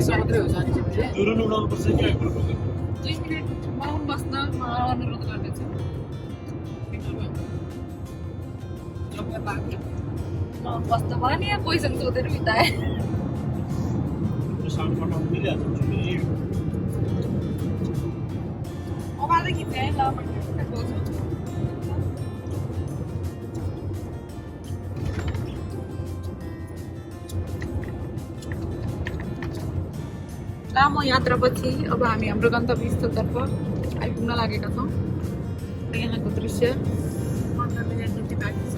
मात्रै हो जाने चाहिँ जुरुल उडाउनु पर्छ कि आइपुग्नु 2 मिनेटमा बस्न म अनुरोध गर्दछु म बस्न भने पैसा सोधेर बिताए साउन्ड पठाउनु मिलिहाल्छ अगाडि खिच्ने ल लामो यात्रापछि अब हामी हाम्रो गन्तव्य स्थलतर्फ आइपुग्न लागेका छौँ यहाँको दृश्य 15 मिनट जति बाँकी छ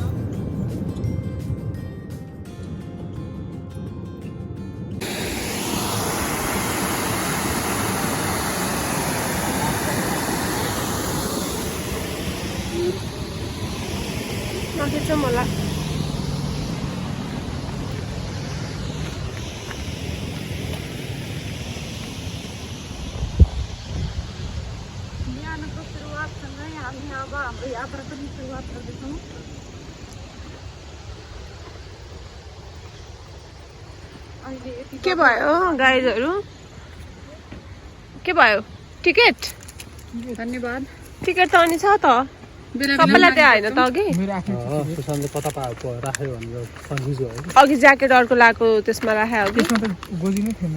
नखिच्छ मलाई अब हाम्रो यात्रा पनि सुरुवात गर्दैछौँ के भयो गाइजहरू के भयो टिकट धन्यवाद टिकट त अनि छ त सबैलाई त्यहाँ होइन त अघि सुशान्तले कता पाएको राख्यो भनेर कन्फ्युज भयो अघि ज्याकेट अर्को लगाएको त्यसमा राखे अघि गोजी नै थिएन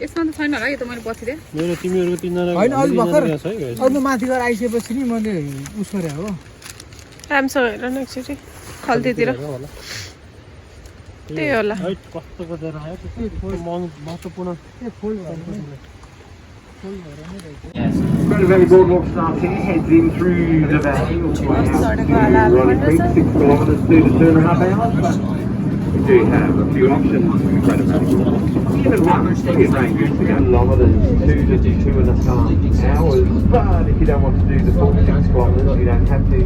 यसमा त छैन होला यो त मैले पछिदिएँ मेरो तिमीहरूको तिनजना होइन अलि भर्खर अझ माथि गएर आइसकेपछि नि मैले उस गरेँ हो राम्रोसँग हेर न एकचोटि खल्तीतिर त्यही होला कस्तो गरेर आयो महत्त्वपूर्ण Cradle boardwalk starts here, heads in through the valley, all the way out to Rolling Creek, 6 kilometres, 2 to 2.5 hours, but we do have a few options. Cradle even one, it ranges to kilometres, 2 to 2.5 hours, but if you don't want to do the full 6 kilometres, you don't have to.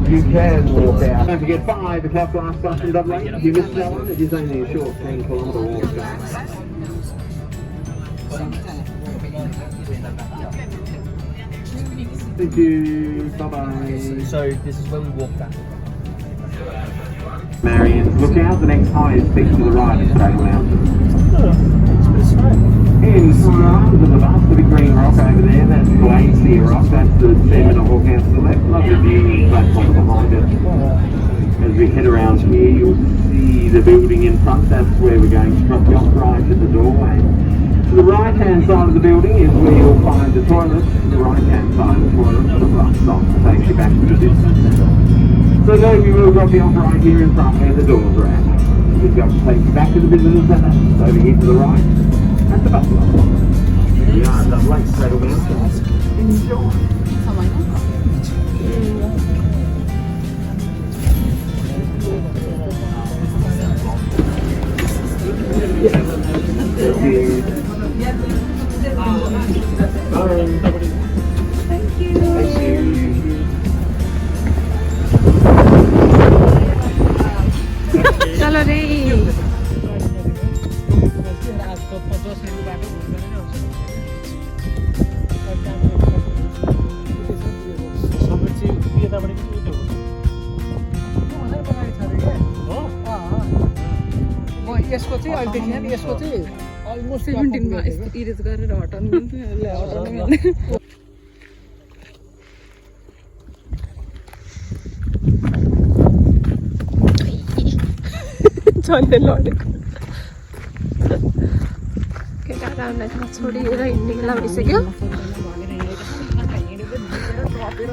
You can walk out. Don't forget 5 o'clock last bus from Dublin. If you missed that one, it is only a short 10 kilometre walk back. Thank you. Bye-bye. So this is where we walk back. Marion, look out. The next highest peak to the right is Cradle Mountain. In front of the bus, the big green rock over there, that's Glacier Rock. That's the sediment walk out to the left. Lovely view platform behind it. As we head around here, you'll see the building in front. That's where we're going to drop you off right at the doorway. To the right-hand side of the building is where you'll find the toilet. To the right-hand side of the toilet for the bus stop takes you back to the business centre. So no, we will drop you off right here in front where the doors are at. We've got to take you back to the business centre. Over here to the right, at the bus stop. Here we are, lovely Cradle Mountain. Enjoy. चलो रे यसको चाहिँ अहिलेदेखि यसको चाहिँ almost 17 मा यस्तो erase गरेर हटाउनु झन्डै लडेको केटाहरू आउन छोडेर हिँड्ने बेला भइसक्यो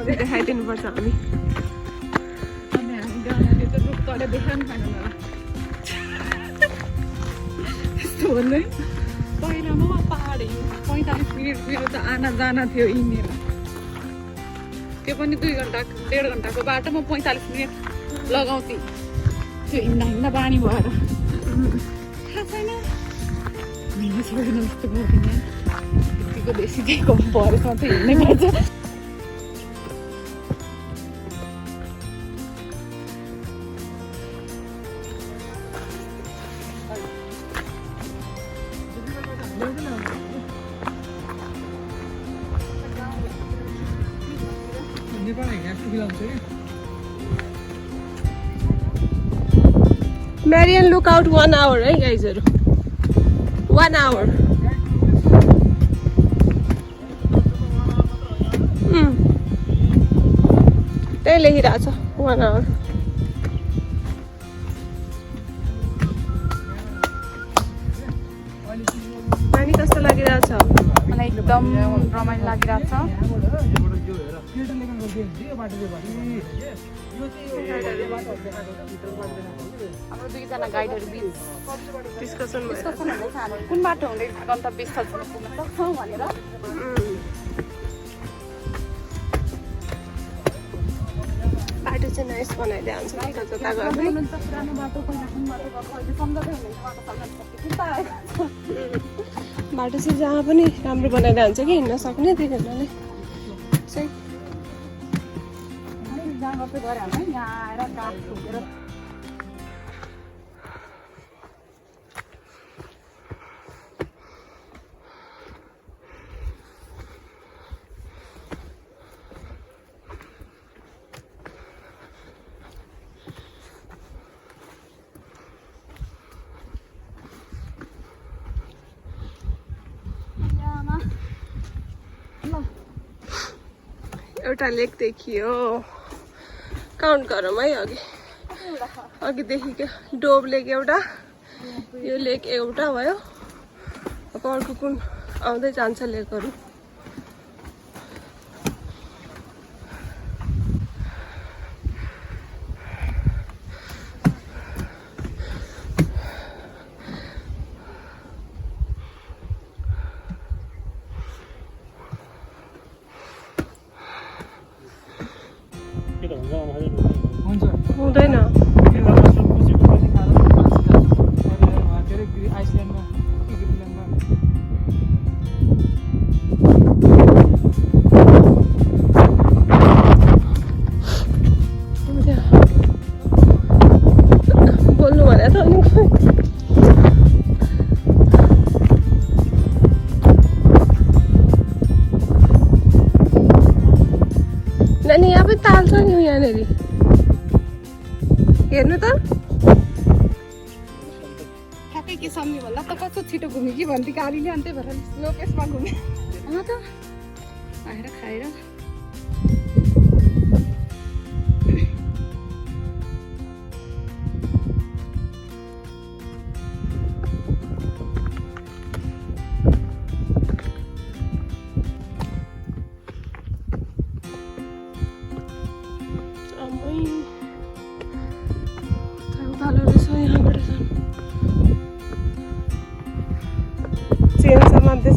देखाइदिनुपर्छ हामी यस्तो भन्दै पहिलामा पहाड 45 मिनट मेरो त आना जाना थियो हिँडेर त्यो पनि 2 घन्टा 1.5 घन्टाको बाटो म 45 मिनट लगाउँथेँ त्यो हिँड्दा बानी भएर थाहा छैन मेरो छोडेर यस्तो गर्दिनँ यतिको बेसी चाहिँ कम परेसम्म त हिँड्नै पर्छ Marian, look out 1 hour, right, guys? 1 hour. नै लेखिरहेछ 1 आवर। पानी कस्तो लागिरहेछ? मलाई एकदम रमाइलो लागिरहेछ। हाम्रो दुईजना गाइडहरू बिच डिस्कसन कुन बाटो हुँदै गन्तव्य स्थलसम्म पुग्न सक्छौँ भनेर। बाटो चाहिँ नाइस बनाइदिए हुन्छ नि त जता गए पनि। पुरानो बाटो पहिला कुन बाटो गएको अहिले सम्झँदै हुँदैन बाटो बाटो चाहिँ जहाँ पनि राम्रो बनाइदिए हुन्छ कि हिँड्न सक्ने, त्यही हुनाले चाहिँ जहाँ गएर गऱ्यो भने यहाँ आएर गाडी ठोकेर एउटा लेक देखियो। काउन्ट गरौँ है अघिदेखिको डोब लेक एउटा, यो लेक एउटा भयो। अब अर्को कुन आउँदै जान्छ लेकहरू। हुँदैन बोल्नु भने त नानी यहाँ पनि ताल छ नि यहाँनिर हेर्नु त। ठ्याक्कै के सम्झ्यो भन्दा त कस्तो छिटो घुम्यो कि भन्थे गाडीले, अन्त भएर स्लो पेसमा घुम्यो। त आएर खाएर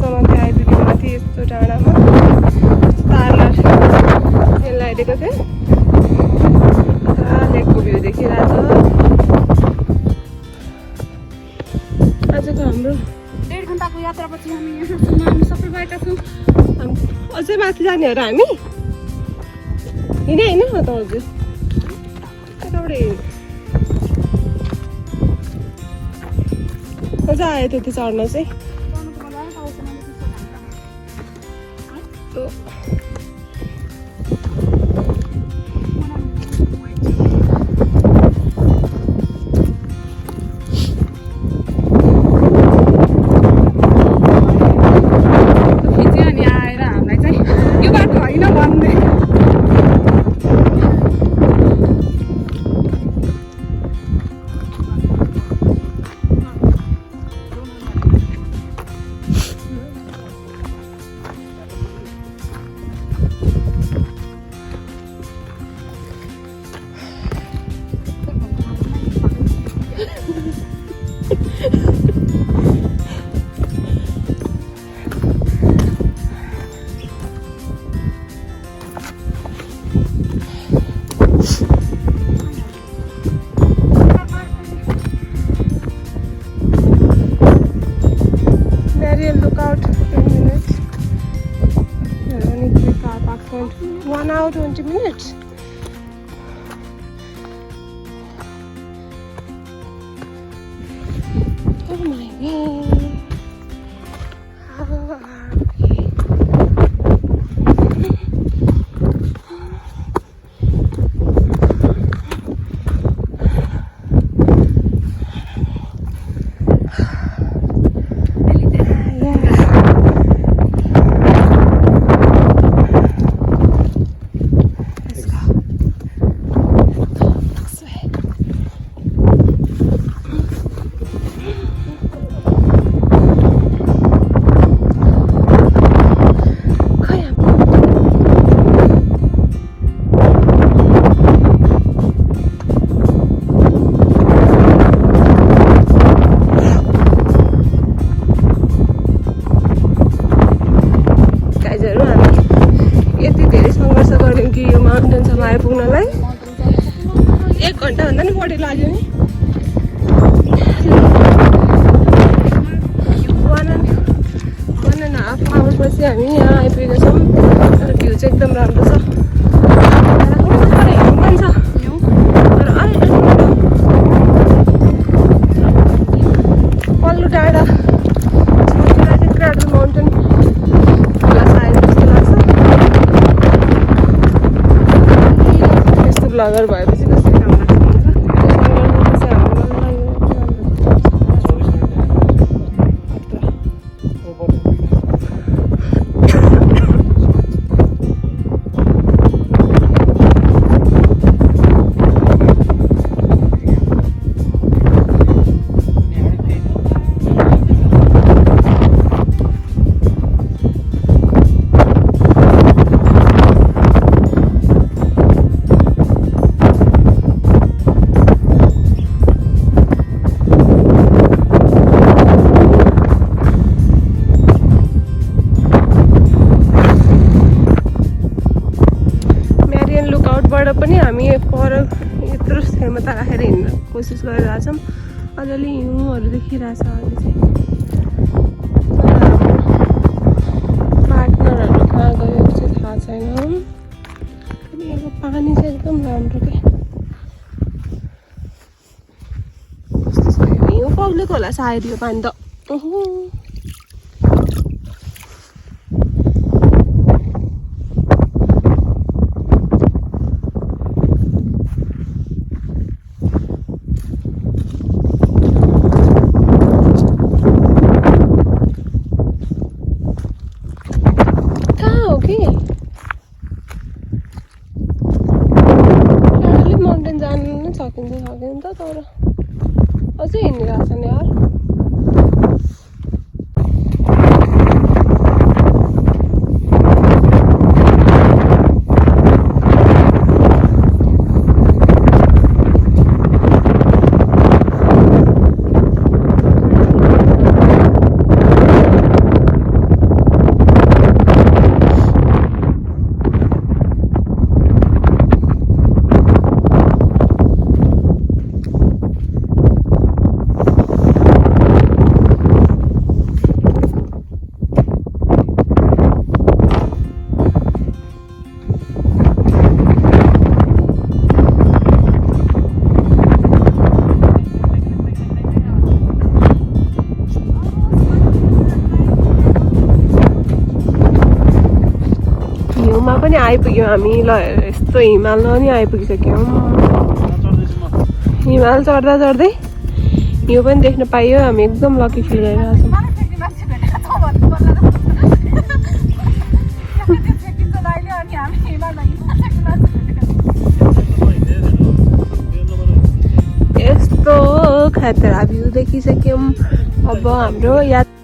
समात्दै आइपुग्यो माथि यस्तो डाँडामा तारलाई तेल लगाइदिएको थिएँ। लेकको भ्यू देखिरहेछ। आजको हाम्रो 1.5 घन्टाको यात्रापछि हामी यहाँसम्म हामी सफल भएका छौँ। अझै माथि जाने हो र हामी? हिँडे होइन त हजुर यताबाट मजा आयो त्यति चढ्न चाहिँ। Lookout 10 minutes. There are only 3 car park points. 1 hour 20 minutes. Oh my god. How are we? आइपुग्नलाई 1 घन्टाभन्दा नि बढी लाग्यो नि 1.5 आवर्सपछि हामी यहाँ आइपुगेका छौँ र भ्यू चाहिँ एकदम राम्रो छ तर हिउँ पनि छ तर पल्लो डाँडा क्राडल माउन्टेन होला सायद जस्तो लाग्छ यस्तो ब्लगर भएपछि कसरी काम लाग्छ पनि हामी पर यत्रो क्षमता राखेर हिँड्न कोसिस गरिरहेछौँ अलिअलि हिउँहरू देखिरहेछ अहिले चाहिँ पार्टनरहरू कहाँ गयो चाहिँ थाहा छैन अनि अब पानी चाहिँ एकदम राम्रो के कस्तो छ हिउँ पग्लेको होला सायद यो पानी त सकिन्छ त तर अझै हिँडिरहेछ नि यार पनि आइपुग्यौँ हामी ल यस्तो हिमालमा नि आइपुगिसक्यौँ हिमाल चढ्दा चढ्दै हिउँ पनि देख्न पाइयो हामी एकदम लकी फिल गरिरहेछौँ यस्तो खतरा भ्यू देखिसक्यौँ अब हाम्रो यात्रा